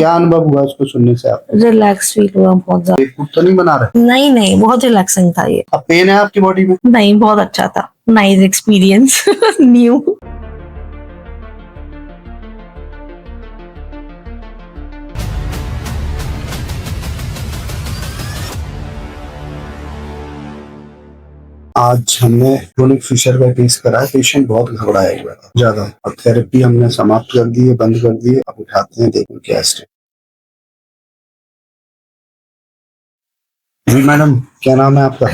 क्या अनुभव हुआ उसको सुनने से आप? रिलैक्स फील हुआ बहुत ज्यादा। बेवकूफ तो नहीं बना रहे? नहीं नहीं, बहुत रिलैक्सिंग था ये। अब पेन है आपकी बॉडी में? नहीं, बहुत अच्छा था। Nice experience new. आज हमने क्रोनिक फिशर का केस करा है। पेशेंट बहुत घबराया हुआ था ज्यादा। अब थेरेपी हमने समाप्त कर दी है, बंद कर दी है। अब उठाते हैं, देखो क्या स्टेट। जी मैडम, क्या नाम है आपका?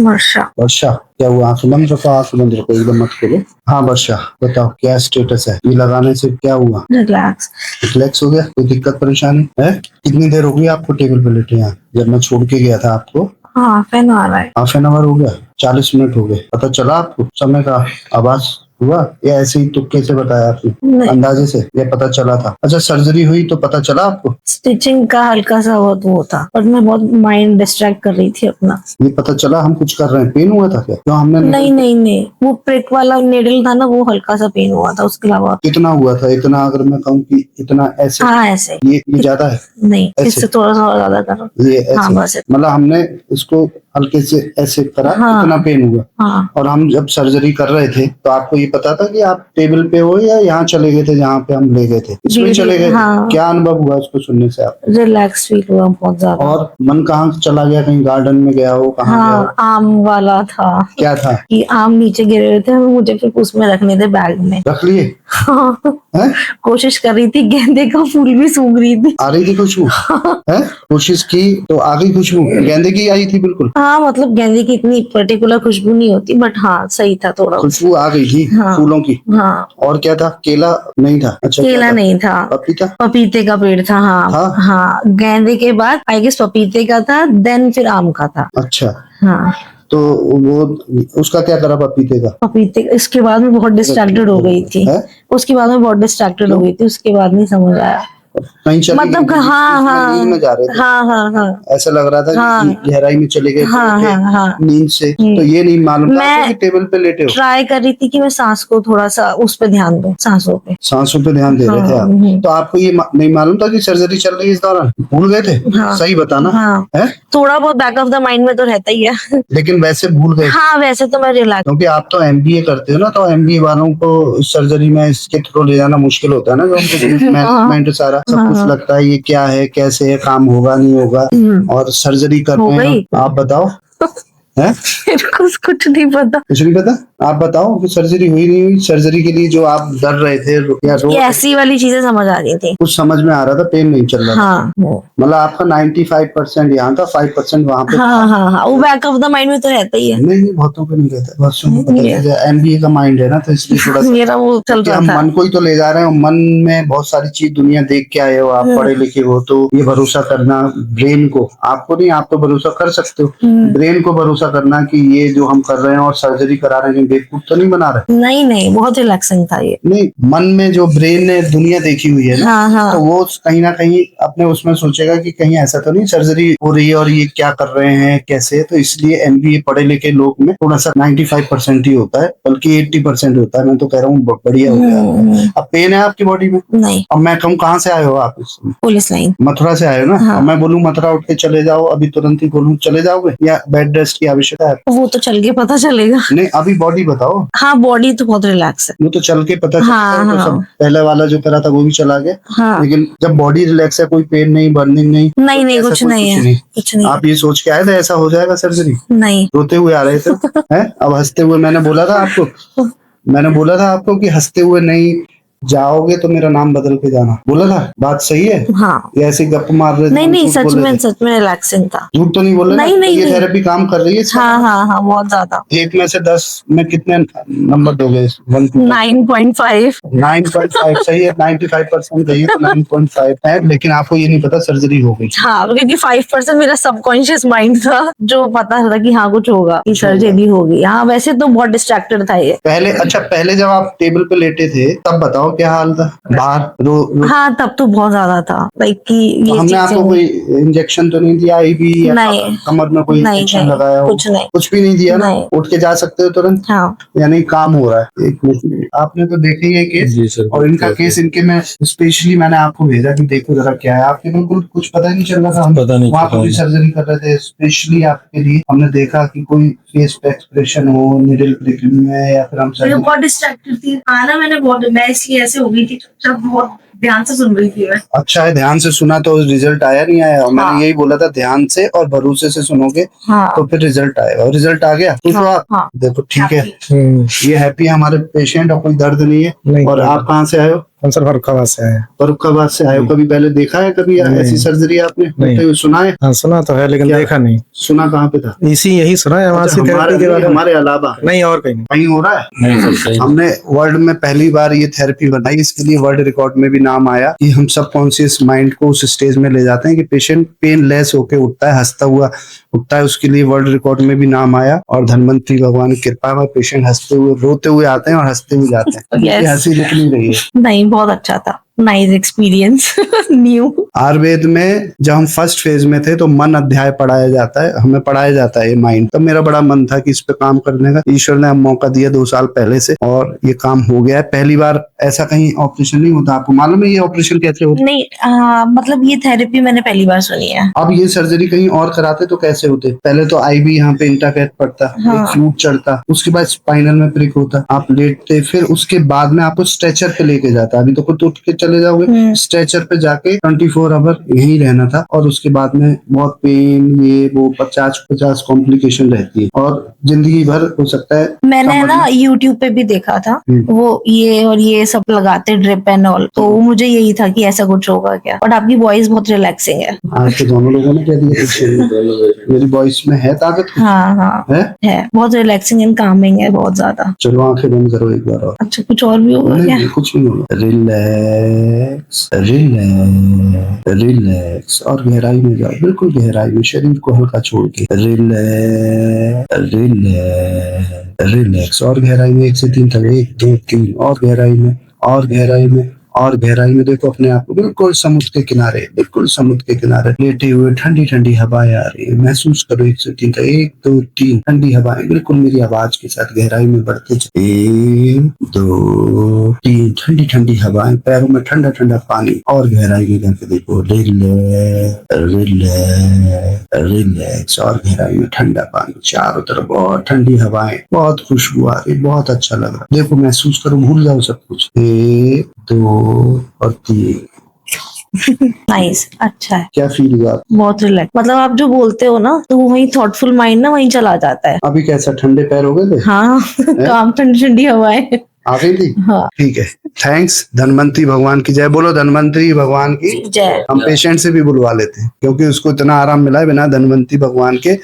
वर्षा। वर्षा। क्या हुआ? आंख बंद रखो, आंख बंद रखो, एकदम मत खोलो। हाँ वर्षा, बताओ क्या स्टेटस है? ये लगाने से क्या हुआ? रिलैक्स। रिलैक्स हो गया? कोई दिक्कत परेशानी है? कितनी देर हो गई आपको टेबल पे लेटे? यहाँ जब मैं छोड़ के गया था आपको हाफ एन आवर है। हाफ एन आवर हो गया, 40 मिनट हो गए। पता चला आपको समय का? आवाज हुआ या ऐसे ही तुक्के से बताया आपने? नहीं। अंदाजे से या पता चला था? अच्छा, सर्जरी हुई तो पता चला आपको? स्टिचिंग का हल्का सा बहुत वो था, पर मैं बहुत माइंड डिस्ट्रैक्ट कर रही थी अपना। ये पता चला हम कुछ कर रहे हैं? पेन हुआ था क्या? जो हमने नहीं नहीं नहीं, वो प्रिक वाला नेडल था ना, वो हल्का सा पेन हुआ था, उसके अलावा। कितना हुआ था? इतना? अगर मैं कहूँ कि इतना ऐसे? हाँ ऐसे। ये ज्यादा है? नहीं, ऐसे? इससे थोड़ा सा और ज्यादा करो। ये ऐसे? हाँ बस। मतलब हमने इसको हल्के से ऐसे करा, हाँ। इतना पेन हुआ। हाँ। और हम जब सर्जरी कर रहे थे तो आपको ये पता था कि आप टेबल पे हो या यहाँ चले गए थे जहाँ पे हम ले गए थे? इसमें चले गए थे? हाँ। क्या अनुभव हुआ उसको सुनने से आप? रिलैक्स फील हुआ बहुत ज्यादा। और मन कहाँ चला गया? कहीं गार्डन में गया हो? कहाँ गया हो? हाँ, आम वाला था। क्या था? कि आम नीचे गिरे हुए थे, मुझे फिर उसमें रखने थे, बैग में। रख लिए? हाँ। हैं? कोशिश कर रही थी, गेंदे का फूल भी सूंघ रही थी। आ रही थी खुशबू? हैं? कोशिश की तो आ गई खुशबू? गेंदे की आई थी बिल्कुल? हाँ, मतलब गेंदे की इतनी पर्टिकुलर खुशबू नहीं होती, बट हाँ सही था थोड़ा। खुशबू आ गई थी? हाँ। फूलों की? हाँ। और क्या था? केला नहीं था? अच्छा, क्या केला था? नहीं था, पपीता? पपीते का पेड़ था। हाँ हाँ? हाँ, गेंदे के बाद आई गेस पपीते का था, देन फिर आम का था। अच्छा, हाँ। तो वो उसका क्या करा पपीते का? पपीते, इसके बाद में बहुत डिस्ट्रैक्टेड हो गई थी। है? उसके बाद में बहुत डिस्ट्रैक्टेड हो गई थी, उसके बाद नहीं समझ आया। कहीं चले मतलब गए थे? हाँ हाँ नींद में जा रहे थे? हाँ हाँ हाँ ऐसा लग रहा था हाँ। कि गहराई में चले गए हाँ थे हाँ हाँ। नींद से। तो ये नहीं मालूम था मैं आपको कि टेबल पे लेटे हो? ट्राई कर रही थी कि मैं सांस को थोड़ा सा उस पे ध्यान दूं, सांसों पे। सांसों पे ध्यान दे रहे थे आप? तो आपको ये नहीं मालूम था कि सर्जरी चल रही है इस दौरान? भूल गए थे? हाँ। सही बताना। हाँ। है? थोड़ा बहुत बैक ऑफ द माइंड में तो रहता ही है। लेकिन वैसे भूल गए? हाँ, वैसे तो मैं रिलैक्स। क्योंकि आप तो एमबीए करते हो ना, तो एमबीए वालों को सर्जरी में इसके थ्रू ले जाना मुश्किल होता है ना। जो उनको मैनेजमेंट सारा सब कुछ लगता है, ये क्या है, कैसे है, काम होगा नहीं होगा, और सर्जरी कर हो रहे हैं। गई। आप बताओ। है? मेरे को कुछ नहीं पता। कुछ नहीं पता? आप बताओ कि सर्जरी हुई नहीं हुई? सर्जरी के लिए जो आप डर रहे थे या ये ऐसी वाली चीजें समझ आ रही थी। कुछ समझ में आ रहा था, पेन नहीं चल रहा था? हाँ। मतलब आपका 95% यहाँ था, 5% वहाँ पे? हाँ हाँ हाँ, वो बैक ऑफ द माइंड में तो रहता ही है। नहीं, बहुतों को नहीं रहता, बहुतों को पता है। एमबीए का माइंड है ना, तो इसलिए थोड़ा सा मेरा वो चल रहा हम था। मन को ही तो ले जा रहे हैं। मन में बहुत सारी चीज दुनिया देख के आए हो, आप पढ़े लिखे हो, तो ये भरोसा करना ब्रेन को, आपको नहीं, आप तो भरोसा कर सकते हो, ब्रेन को भरोसा करना कि ये जो हम कर रहे हैं और सर्जरी करा रहे हैं, बेवकूफ तो नहीं बना रहे? नहीं नहीं, बहुत रिलैक्सिंग था ये। नहीं, मन में जो ब्रेन ने दुनिया देखी हुई है ना, हाँ हाँ। तो वो कहीं ना कहीं अपने उसमें सोचेगा कि कहीं ऐसा तो नहीं सर्जरी हो रही है और ये क्या कर रहे हैं, कैसे। तो इसलिए एमबीए पढ़े लिखे लोग में थोड़ा सा 95% ही होता है, बल्कि 80% होता है। मैं तो कह रहा हूँ बढ़िया हो गया। अब पेन है आपकी बॉडी में? नहीं। अब मैं कहूँ कहाँ से आए हो आप? Police line. मथुरा से आए हो ना? हाँ। अब मैं बोलूँ मथुरा उठ के चले जाओ, अभी तुरंत ही बोलूँ चले जाओगे या बेड रेस्ट की आवश्यकता है? वो तो चल के पता चलेगा। नहीं, अभी बॉडी बताओ। हाँ, बॉडी तो बहुत रिलैक्स है। वो तो चल के पता हाँ, चलता है। तो हाँ। सब पहले वाला जो करा था वो भी चला गया। हाँ। लेकिन जब बॉडी रिलैक्स है, कोई पेन नहीं, बर्निंग नहीं? नहीं तो नहीं, ऐसा कुछ कोई नहीं है, कुछ नहीं। आप ये सोच के आए थे ऐसा हो जाएगा सर्जरी? नहीं। रोते हुए आ रहे थे? हैं? अब हंसते हुए, मैंने बोला था आपको कि हंसते हुए नहीं जाओगे तो मेरा नाम बदल के जाना, बोला था। बात सही है? हाँ। ये ऐसे गप मार रहे थे? नहीं नहीं, झूठ बोल रहे थे? सच में रिलैक्सिंग था। झूठ तो नहीं बोल रहे ना? नहीं नहीं ये नहीं। थेरेपी काम कर रही है? हाँ हाँ हाँ, बहुत ज्यादा। 1 में से 10 में कितने नंबर दोगे? 9.5। 9.5 सही है। 95% गई है तो 9.5 है। लेकिन आपको ये नहीं पता सर्जरी हो गई? हाँ, क्योंकि 5% मेरा सबकॉन्शियस माइंड था, जो पता था कि हाँ कुछ होगा, कि सर्जरी होगी। हाँ, वैसे तो बहुत डिस्ट्रैक्टेड था ये। पहले जब आप टेबल पे लेटे थे तब बताओ क्या हाल था बाहर हाँ तब तो बहुत ज्यादा था लाइक कि तो ये हमने आपको चीजें कोई इंजेक्शन तो नहीं दिया आईवी या नहीं कमर में कोई नहीं इंजेक्शन नहीं लगाया हो? कुछ नहीं कुछ भी नहीं दिया ना? नहीं उठ के जा सकते हो तुरंत? हाँ यानी काम हो रहा है। एक मिनट, आपने तो देखा ही है केस जी सर। और इनका केस इनके में स्पेशली मैंने आपको भेजा कि देखो जरा क्या है। आपके बिल्कुल कुछ पता ही नहीं चल रहा था। हम पता नहीं वहाँ चला। पूरी सर्जरी कर रहे थे स्पेशली आपके लिए। हमने देखा कि कोई फेस पे एक्सप्रेशन हो, निडल प्रिकिंग में या फिर हम मैं सर्जरी। बहुत डिस्ट्रैक्टेड थी आना मैंने बहुत मैं इसलिए ऐसे हो गई थी जब बहुत ध्यान से सुन रही थी मैं अच्छा है, ध्यान से सुना तो रिजल्ट आया नहीं आया? और मैंने हाँ। यही बोला था ध्यान से और भरोसे से सुनोगे हाँ तो फिर रिजल्ट आएगा। और रिजल्ट आ गया खुश हो आप? हाँ देखो ठीक है, happy। ये हैप्पी है हमारे पेशेंट और कोई दर्द नहीं है। नहीं, और आप कहाँ से आए हो? हम सर फरुखाबाद से आए हैं। फरुखाबाद से आए हो। कभी पहले देखा है कभी नहीं। ऐसी सर्जरी आपने नहीं। होते हुए सुना है? हाँ सुना तो है लेकिन क्या? देखा नहीं। सुना कहाँ पे था? यही सुना है अच्छा, थेरेपी के बारे में। हमारे अलावा नहीं और कहीं नहीं। कहीं हो रहा है? नहीं सर हमने वर्ल्ड में पहली बार ये थेरेपी बनाई, इसके लिए वर्ल्ड रिकॉर्ड में भी नाम आया कि हम सबकॉन्शियस माइंड को उस स्टेज में ले जाते हैं कि पेशेंट पेन लेस होके उठता है, हंसता हुआ उठता है। उसके लिए वर्ल्ड रिकॉर्ड में भी नाम आया और धनवंतरी भगवान की कृपा में पेशेंट हंसते हुए रोते हुए आते हैं और हंसते हुए जाते हैं। Yes. ये हंसी रुक नहीं रही है। नहीं बहुत अच्छा था नाइस एक्सपीरियंस न्यू आयुर्वेद में जब हम फर्स्ट फेज में थे तो मन अध्याय पढ़ाया जाता है, हमें पढ़ाया जाता है ये माइंड। तब मेरा बड़ा मन था कि इस पे काम करने का। ईश्वर ने मौका दिया 2 साल पहले से और ये काम हो गया है। पहली बार ऐसा कहीं ऑपरेशन नहीं होता। आपको मालूम है ये ऑपरेशन कैसे होता है? नहीं मतलब ये थेरेपी मैंने पहली बार सुनी है अब ये सर्जरी कहीं और कराते तो कैसे होते? पहले तो आईवी यहाँ पे इंटाकैट पड़ता, हाँ। एक फ्लूट चढ़ता, उसके बाद स्पाइनल में प्रिक होता, आप लेटते, फिर उसके बाद में आपको स्ट्रेचर पे लेके जाता। अभी तो खुद उठ के चले जाओगे, स्ट्रेचर पे जाके 24 आवर यही रहना था। और उसके बाद में बहुत पेन ये वो 50 कॉम्प्लिकेशन रहती है और जिंदगी भर हो सकता है। मैंने समझ ना लो। यूट्यूब पे भी देखा था वो ये और ये सब लगाते ड्रिप एंड ऑल, तो मुझे यही था कि ऐसा कुछ होगा क्या। बट आपकी वॉइस बहुत रिलैक्सिंग है। आज तो दोनों लोगों ने कह दिया मेरी वॉइस में है ताकत हाँ हाँ है बहुत रिलैक्सिंग एंड कामिंग है बहुत ज्यादा। चलो आंखें बंद करो एक बार और। अच्छा कुछ और भी होगा क्या? नहीं कुछ नहीं होगा। रिलैक्स रिलैक्स रिलैक्स और गहराई में जाओ, बिल्कुल गहराई में, शरीर को हल्का छोड़ के। रिलैक्स रिलैक्स रिलैक्स और गहराई में 1 से 3 तक, 1 2 3 और गहराई में और गहराई में और गहराई में। देखो अपने आप को बिल्कुल समुद्र के किनारे, बिल्कुल समुद्र के किनारे लेटे हुए। ठंडी ठंडी हवाएं आ रही है, महसूस करो 1 से 3 तक, 1 2 3 ठंडी हवाएं बिल्कुल मेरी आवाज के साथ गहराई में बढ़ते चले। 1 2 3 ठंडी ठंडी हवाएं, पैरों में ठंडा ठंडा पानी और गहराई में जाके देखो। रिलैक्स रिलैक्स रिलैक्स और गहराई में ठंडा पानी, चारों तरफ बहुत ठंडी हवाएं, बहुत खुशबू आ रही, बहुत अच्छा लग रहा। देखो महसूस करो, भूल जाओ सब कुछ। 1 2 और 3। नाइस अच्छा है। क्या फील हुआ? बहुत रिलैक्स, मतलब आप जो बोलते हो ना तो वही थॉटफुल माइंड ना वहीं चला जाता है। अभी कैसा ठंडे पैर हो गए थे? हाँ काम ठंडी ठंडी हवाएं आ गई थी। हाँ ठीक है, थैंक्स। धनवंतरी भगवान की जय बोलो, धनवंतरी भगवान की जय। हम पेशेंट से भी बुलवा लेते हैं क्योंकि उसको इतना आराम मिला है बिना धनवंतरी भगवान के।